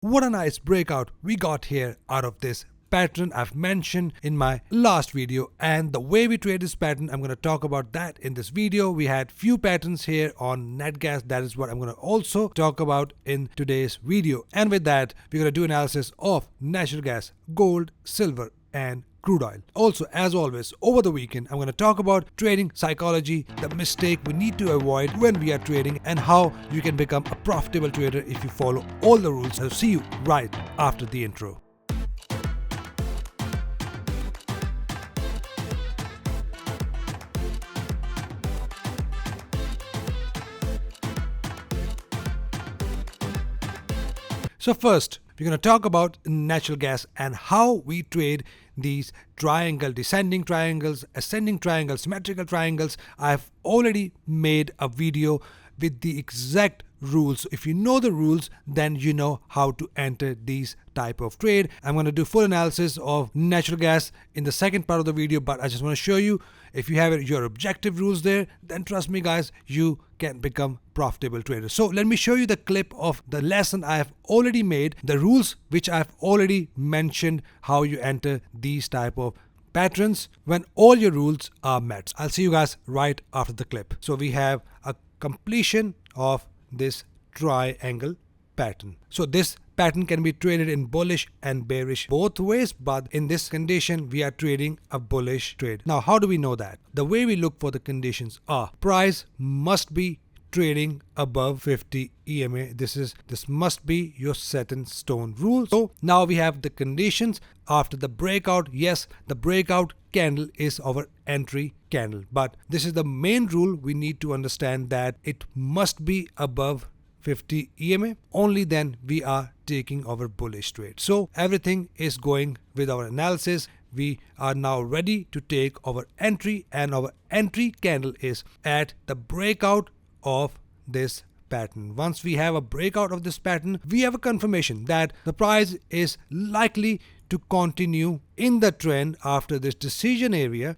what a nice breakout we got here out of this pattern I've mentioned in my last video, and the way we trade this pattern, I'm going to talk about that in this video. We had few patterns here on net gas. That is what I'm going to also talk about in today's video. And with that, we're going to do analysis of natural gas, gold, silver, and crude oil. Also, as always, over the weekend, I'm going to talk about trading psychology, the mistake we need to avoid when we are trading, and how you can become a profitable trader if you follow all the rules. I'll see you right after the intro. So first, we're going to talk about natural gas and how we trade these triangle, descending triangles, ascending triangles, symmetrical triangles. I've already made a video with the exact rules. If you know the rules, then you know how to enter these type of trade. I'm going to do full analysis of natural gas in the second part of the video, but I just want to show you, if you have your objective rules there, then trust me guys, you can become profitable traders. So let me show you the clip of the lesson I have already made, the rules which I've already mentioned, how you enter these type of patterns when all your rules are met. I'll see you guys right after the clip. So we have a completion of this triangle pattern. So this pattern can be traded in bullish and bearish both ways, but in this condition we are trading a bullish trade. Now how do we know that? The way we look for the conditions are, price must be trading above 50 EMA. This must be your set in stone rule. So now we have the conditions after the breakout. Yes, the breakout candle is our entry candle, but this is the main rule. We need to understand that it must be above 50 EMA. Only then we are taking our bullish trade. So everything is going with our analysis. We are now ready to take our entry, and our entry candle is at the breakout of this pattern. Once we have a breakout of this pattern, we have a confirmation that the price is likely to continue in the trend after this decision area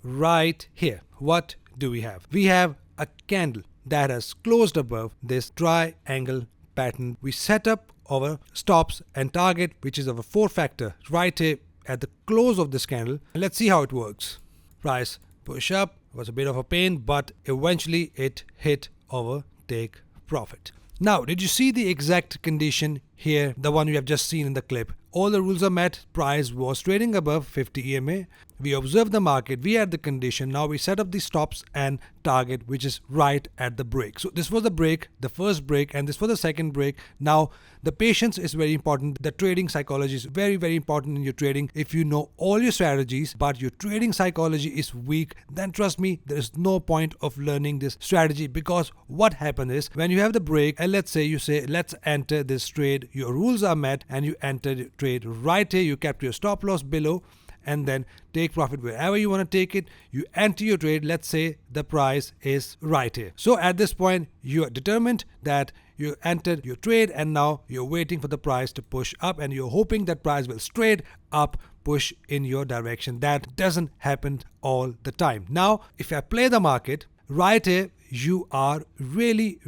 right here. What do we have? We have a candle that has closed above this triangle pattern. We set up our stops and target, which is our 4 factor right here at the close of this candle. Let's see how it works. Price push up, was a bit of a pain, but eventually it hit our take profit. Now, did you see the exact condition here, the one we have just seen in the clip? All the rules are met. Price was trading above 50 EMA. We observed the market. We had the condition. Now we set up the stops and target, which is right at the break. So this was the break, the first break, and this was the second break. Now the patience is very important. The trading psychology is very, very important in your trading. If you know all your strategies, but your trading psychology is weak, then trust me, there is no point of learning this strategy, because what happens is when you have the break, and let's say you say, let's enter this trade, your rules are met, and you enter the trade right here, you kept your stop loss below, and then take profit wherever you want to take it. You enter your trade. Let's say the price is right here. So at this point, you are determined that you entered your trade, and now you're waiting for the price to push up, and you're hoping that price will straight up push in your direction. That doesn't happen all the time. Now, if I play the market right here, you are really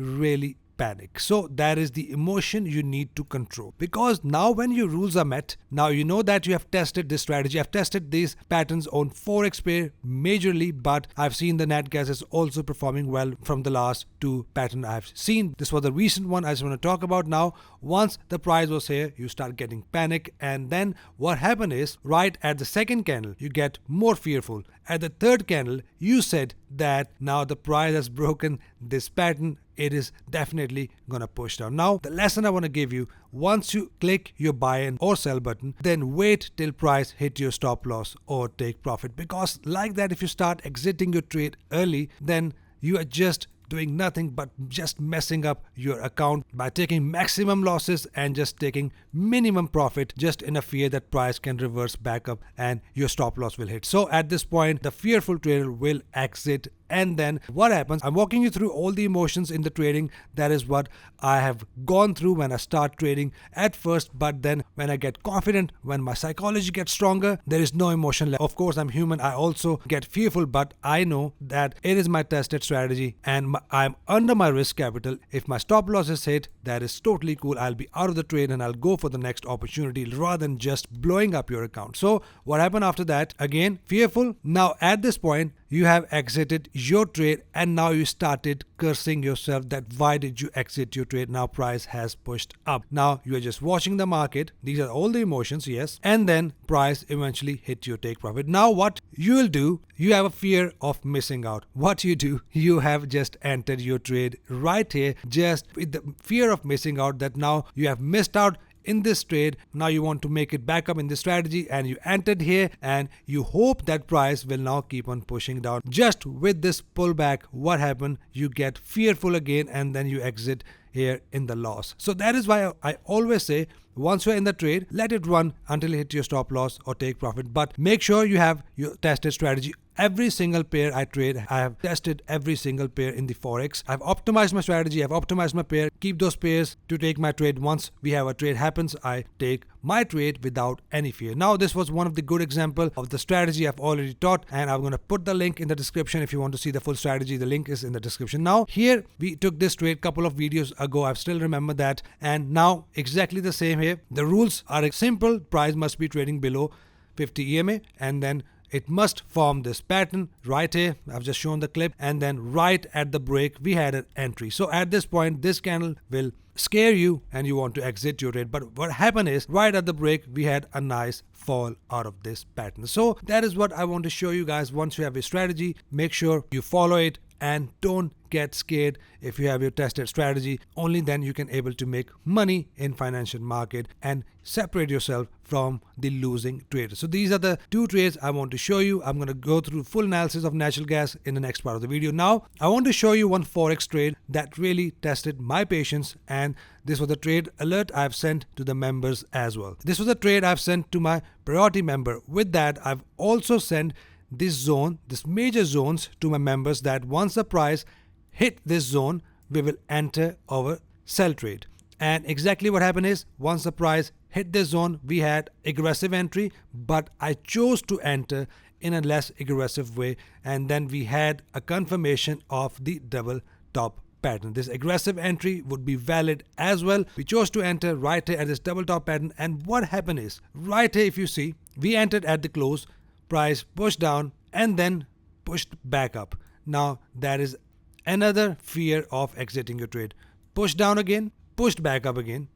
panic. So that is the emotion you need to control, because now when your rules are met, now you know that you have tested this strategy. I've tested these patterns on Forex pair majorly, but I've seen the nat gas is also performing well from the last 2 patterns I've seen. This was the recent one I just want to talk about now. Once the price was here, you start getting panic, and then what happened is right at the second candle you get more fearful. At the third candle you said that now the price has broken this pattern, it is definitely gonna push down. Now the lesson I want to give you, once you click your buy or sell button, then wait till price hit your stop loss or take profit, because like that, if you start exiting your trade early, then you are just doing nothing but just messing up your account by taking maximum losses and just taking minimum profit, just in a fear that price can reverse back up and your stop loss will hit. So at this point, the fearful trader will exit. And then what happens, I'm walking you through all the emotions in the trading. That is what I have gone through when I start trading at first, but then when I get confident, when my psychology gets stronger, there is no emotion left. Of course, I'm human, I also get fearful, but I know that it is my tested strategy and I'm under my risk capital. If my stop loss is hit, that is totally cool. I'll be out of the trade and I'll go for the next opportunity rather than just blowing up your account. So what happened after that? Again, fearful. Now at this point, you have exited your trade and now you started cursing yourself that why did you exit your trade? Now price has pushed up. Now you are just watching the market. These are all the emotions, yes. And then price eventually hit your take profit. Now what you will do, you have a fear of missing out. What you do, you have just entered your trade right here, just with the fear of missing out that now you have missed out in this trade. Now you want to make it back up in this strategy and you entered here and you hope that price will now keep on pushing down. Just with this pullback, what happened? You get fearful again and then you exit here in the loss. So that is why I always say, once you're in the trade, let it run until it hits your stop loss or take profit. But make sure you have your tested strategy. Every single pair I trade, I have tested every single pair in the Forex. I've optimized my strategy, I've optimized my pair, keep those pairs to take my trade. Once we have a trade happens, I take my trade without any fear. Now this was one of the good example of the strategy I've already taught, and I'm going to put the link in the description if you want to see the full strategy. The link is in the description. Now here we took this trade a couple of videos ago. I still remember that, and now exactly the same here. The rules are simple. Price must be trading below 50 EMA and then it must form this pattern right here. I've just shown the clip, and then right at the break we had an entry. So at this point this candle will scare you and you want to exit your trade. But what happened is right at the break we had a nice fall out of this pattern. So that is what I want to show you guys. Once you have a strategy, make sure you follow it and don't get scared. If you have your tested strategy, only then you can able to make money in financial market and separate yourself from the losing traders. So these are the two trades I want to show you. I'm going to go through full analysis of natural gas in the next part of the video. Now I want to show you one Forex trade that really tested my patience, and this was a trade alert I've sent to the members as well. This was a trade I've sent to my priority member. With that, I've also sent this major zones to my members, that once the price hit this zone, we will enter our sell trade. And exactly what happened is, once the price hit this zone, we had aggressive entry, but I chose to enter in a less aggressive way, and then we had a confirmation of the double top pattern. This aggressive entry would be valid as well. We chose to enter right here at this double top pattern, and what happened is, right here if you see, we entered at the close, price pushed down and then pushed back up. Now that is another fear of exiting your trade. Pushed down again, pushed back up again,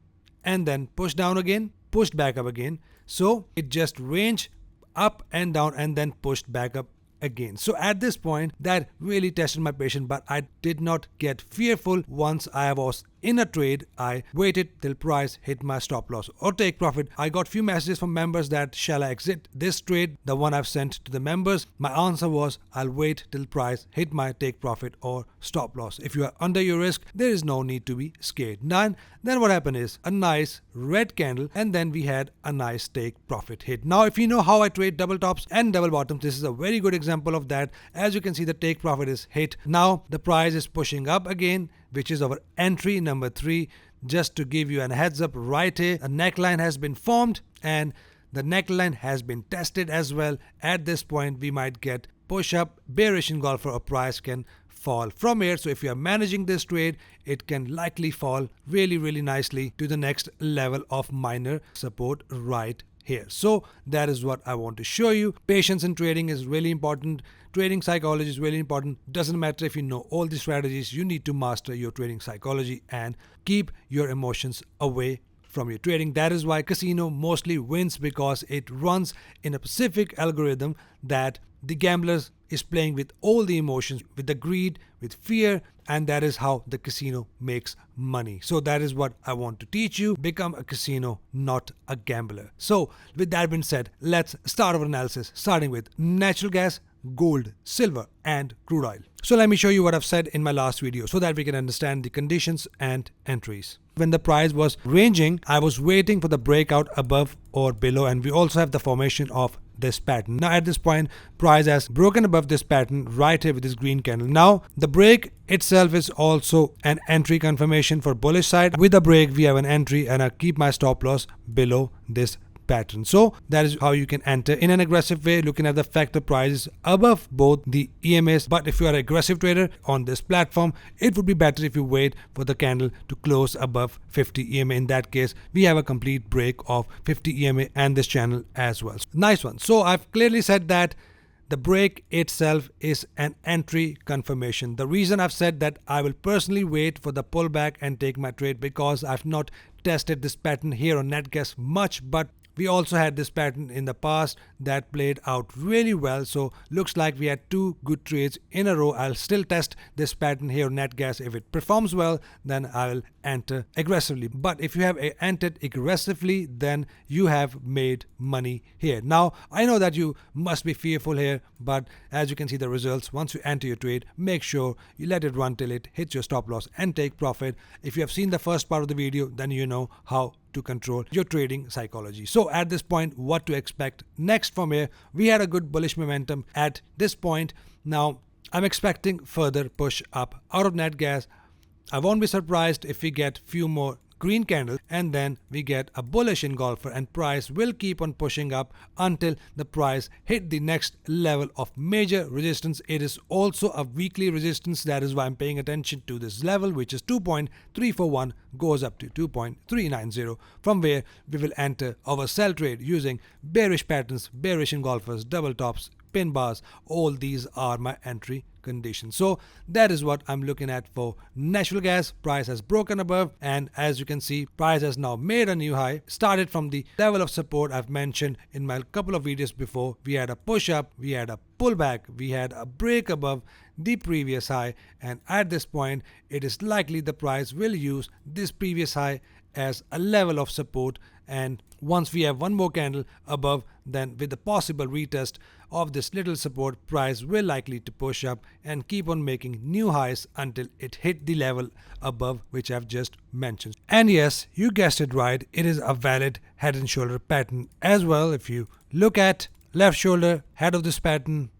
and then pushed down again, pushed back up again. So it just ranged up and down and then pushed back up again. So at this point that really tested my patience, but I did not get fearful. Once I was in a trade, I waited till price hit my stop loss or take profit. I got few messages from members that shall I exit this trade, the one I've sent to the members. My answer was I'll wait till price hit my take profit or stop loss. If you are under your risk, there is no need to be scared. Then what happened is a nice red candle, and then we had a nice take profit hit. Now if you know how I trade double tops and double bottoms, this is a very good example of that. As you can see, the take profit is hit. Now the price is pushing up again, which is our entry number 3. Just to give you a heads up, right here a neckline has been formed and the neckline has been tested as well. At this point we might get push up, bearish engulfer, or price can fall from here. So if you are managing this trade, it can likely fall really nicely to the next level of minor support right here. So that is what I want to show you. Patience in trading is really important. Trading psychology is really important. Doesn't matter if you know all the strategies, you need to master your trading psychology and keep your emotions away from your trading. That is why casino mostly wins, because it runs in a specific algorithm that the gamblers is playing with all the emotions, with the greed, with fear, and that is how the casino makes money. So that is what I want to teach you. Become a casino, not a gambler. So with that being said, let's start our analysis, starting with natural gas, gold, silver, and crude oil. So let me show you what I've said in my last video so that we can understand the conditions and entries. When the price was ranging, I was waiting for the breakout above or below, and we also have the formation of this pattern. Now at this point, price has broken above this pattern right here with this green candle. Now the break itself is also an entry confirmation for bullish side. With the break we have an entry, and I keep my stop loss below this pattern. So that is how you can enter in an aggressive way, looking at the fact the price is above both the EMAs. But if you are an aggressive trader on this platform, it would be better if you wait for the candle to close above 50 EMA. In that case, we have a complete break of 50 EMA and this channel as well. Nice one. So I've clearly said that the break itself is an entry confirmation. The reason I've said that I will personally wait for the pullback and take my trade because I've not tested this pattern here on NetGuess much, but we also had this pattern in the past that played out really well. So looks like we had two good trades in a row. I'll still test this pattern here on NetGuess. If it performs well, then I will enter aggressively. But if you have entered aggressively, then you have made money here. Now, I know that you must be fearful here, but as you can see the results, once you enter your trade, make sure you let it run till it hits your stop loss and take profit. If you have seen the first part of the video, then you know how to control your trading psychology. So at this point, what to expect next from here? We had a good bullish momentum at this point. Now I'm expecting further push up out of NetGuess. I won't be surprised if we get few more green candles and then we get a bullish engulfer, and price will keep on pushing up until the price hit the next level of major resistance. It is also a weekly resistance. That is why I'm paying attention to this level, which is 2.341, goes up to 2.390, from where we will enter our sell trade using bearish patterns, bearish engulfers, double tops, pin bars. All these are my entry conditions. So that is what I'm looking at for natural gas. Price has broken above, and as you can see, price has now made a new high, started from the level of support I've mentioned in my couple of videos before. We had a push up, we had a pullback, we had a break above the previous high, and at this point it is likely the price will use this previous high as a level of support, and once we have one more candle above, then with the possible retest of this little support, price will likely to push up and keep on making new highs until it hit the level above which I've just mentioned. And yes, you guessed it right, it is a valid head and shoulder pattern as well. If you look at left shoulder, head of this pattern,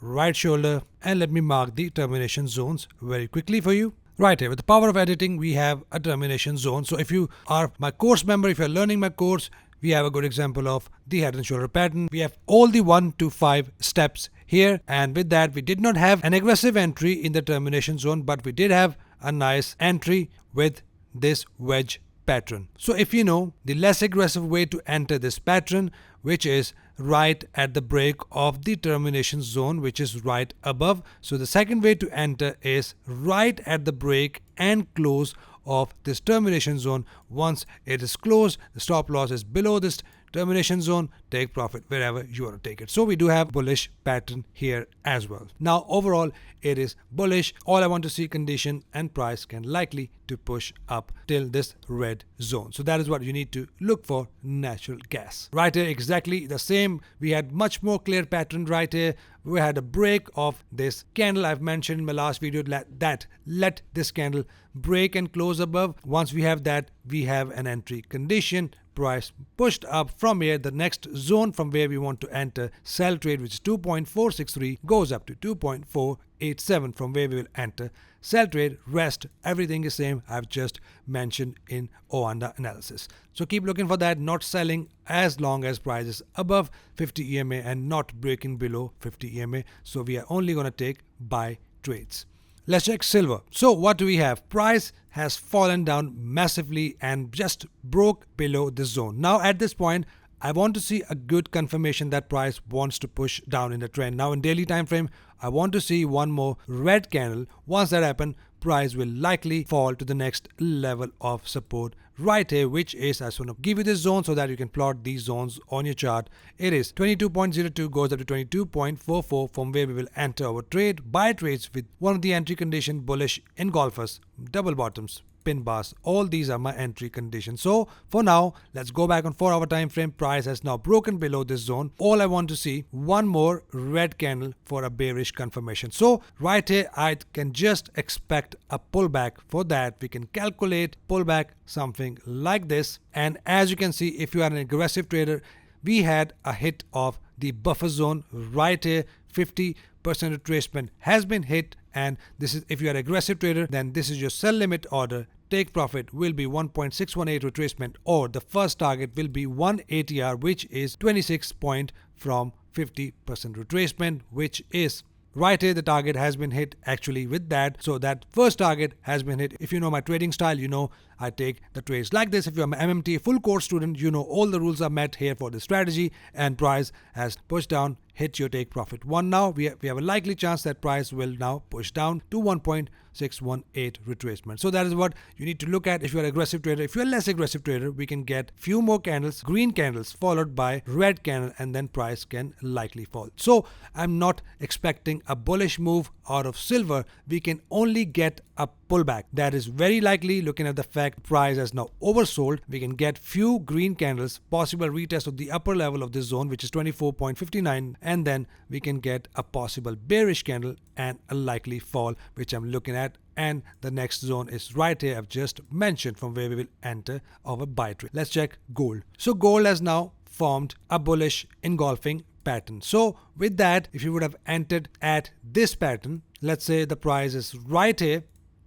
right shoulder, and let me mark the termination zones very quickly for you. Right here, with the power of editing, we have a termination zone. So if you are my course member, if you're learning my course, we have a good example of the head and shoulder pattern. We have all the 1 to 5 steps here, and with that we did not have an aggressive entry in the termination zone, but we did have a nice entry with this wedge pattern. So if you know the less aggressive way to enter this pattern, which is right at the break of the termination zone, which is right above. So the second way to enter is right at the break and close of this termination zone. Once it is closed, the stop loss is below this termination zone, take profit wherever you want to take it. So we do have bullish pattern here as well. Now overall it is bullish. All I want to see condition and price can likely to push up till this red zone. So that is what you need to look for natural gas. Right here exactly the same. We had much more clear pattern right here. We had a break of this candle I've mentioned in my last video that let this candle break and close above. Once we have that, we have an entry condition. Price pushed up from here. The next zone from where we want to enter sell trade, which is 2.463, goes up to 2.487, from where we will enter sell trade. Rest, everything is same I've just mentioned in Oanda analysis. So keep looking for that, not selling as long as price is above 50 EMA and not breaking below 50 EMA. So we are only going to take buy trades. Let's check silver. So what do we have? Price has fallen down massively and just broke below this zone. Now at this point, I want to see a good confirmation that price wants to push down in the trend. Now in daily time frame, I want to see one more red candle. Once that happens, price will likely fall to the next level of support right here, which is, I just want to give you this zone so that you can plot these zones on your chart. It is 22.02, goes up to 22.44, from where we will enter our trade. Buy trades with one of the entry condition, bullish engulfers, double bottoms, pin bars. All these are my entry conditions. So for now, let's go back on 4-hour time frame. Price has now broken below this zone. All I want to see one more red candle for a bearish confirmation. So right here, I can just expect a pullback. For that, we can calculate pullback something like this. And as you can see, if you are an aggressive trader, we had a hit of the buffer zone right here. 50% retracement has been hit, and this is, if you are an aggressive trader, then this is your sell limit order take profit will be 1.618 retracement, or the first target will be 1 ATR, which is 26 point from 50% retracement, which is right here. The target has been hit actually with that. So that first target has been hit. If you know my trading style, you know I take the trades like this. If you're an MMT full course student, you know all the rules are met here for this strategy, and price has pushed down, hit your take profit 1. Now we have a likely chance that price will now push down to 1.618 retracement. So that is what you need to look at if you're an aggressive trader. If you're a less aggressive trader, we can get few more candles, green candles followed by red candle, and then price can likely fall. So I'm not expecting a bullish move out of silver. We can only get a pullback. That is very likely. Looking at the fact price has now oversold, we can get few green candles, possible retest of the upper level of this zone, which is 24.59, and then we can get a possible bearish candle and a likely fall, which I'm looking at. And the next zone is right here I've just mentioned, from where we will enter our buy trade. Let's check gold. So gold has now formed a bullish engulfing pattern. So with that, if you would have entered at this pattern, let's say the price is right here,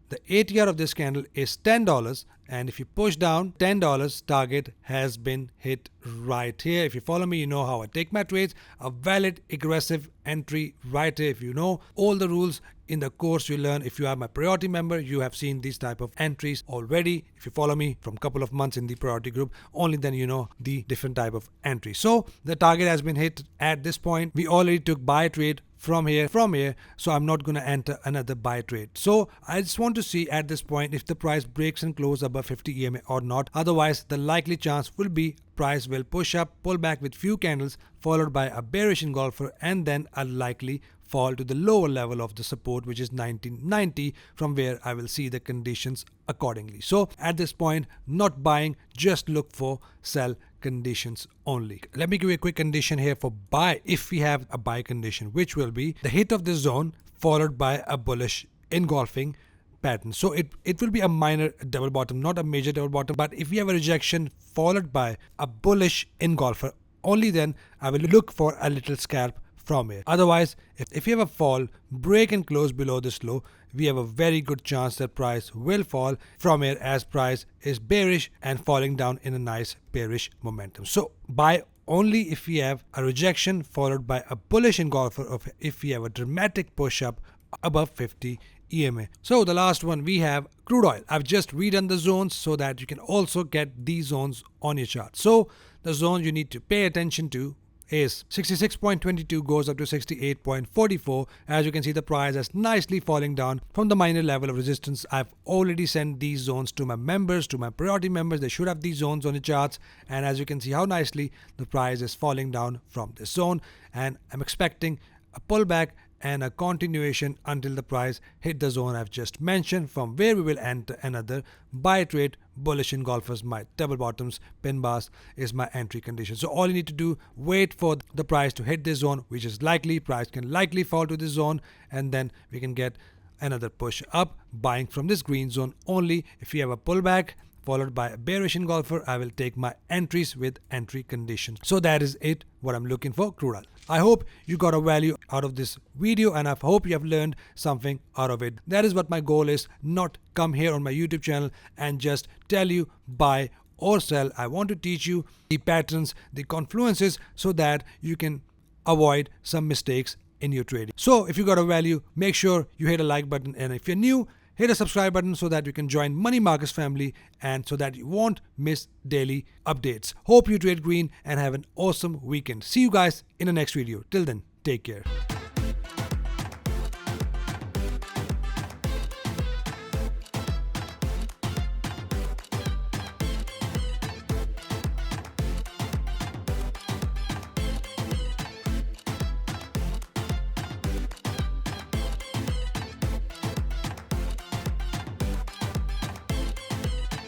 the ATR of this candle is $10, and if you push down, $10 target has been hit right here. If you follow me, you know how I take my trades. A valid aggressive entry right here. If you know all the rules in the course you learn, if you are my priority member, you have seen these type of entries already. If you follow me from a couple of months in the priority group, only then you know the different type of entry. So the target has been hit at this point. We already took buy trade from here, so I'm not going to enter another buy trade. So I just want to see at this point if the price breaks and close above 50 EMA or not. Otherwise, the likely chance will be price will push up, pull back with few candles, followed by a bearish engulfer, and then a likely fall to the lower level of the support, which is 1990, from where I will see the conditions accordingly. So at this point, not buying, just look for sell conditions only. Let me give you a quick condition here for buy if we have a buy condition, which will be the hit of this zone followed by a bullish engulfing pattern. So it will be a minor double bottom, not a major double bottom. But if we have a rejection followed by a bullish engulfer, only then I will look for a little scalp from here. Otherwise, if you have a fall, break and close below this low, we have a very good chance that price will fall from here, as price is bearish and falling down in a nice bearish momentum. So buy only if we have a rejection followed by a bullish engulfer, of if we have a dramatic push up above 50 EMA. So the last one, we have crude oil. I've just redone the zones so that you can also get these zones on your chart. So the zones you need to pay attention to is 66.22 goes up to 68.44. As you can see, the price is nicely falling down from the minor level of resistance. I've already sent these zones to my members, to my priority members. They should have these zones on the charts, and as you can see how nicely the price is falling down from this zone, and I'm expecting a pullback and a continuation until the price hit the zone I've just mentioned, from where we will enter another buy trade. Bullish engulfers, my double bottoms, pin bars is my entry condition. So all you need to do, wait for the price to hit this zone, which is likely. Price can likely fall to this zone, and then we can get another push up, buying from this green zone only. If we have a pullback followed by a bearish engulfer, I will take my entries with entry conditions. So that is it, what I'm looking for crude oil. I hope you got a value out of this video, and I hope you have learned something out of it. That is what my goal is, not come here on my YouTube channel and just tell you buy or sell. I want to teach you the patterns, the confluences, so that you can avoid some mistakes in your trading. So if you got a value, make sure you hit a like button, and if you're new, hit a subscribe button so that you can join Money Markets family, and so that you won't miss daily updates. Hope you trade green and have an awesome weekend. See you guys in the next video. Till then, take care.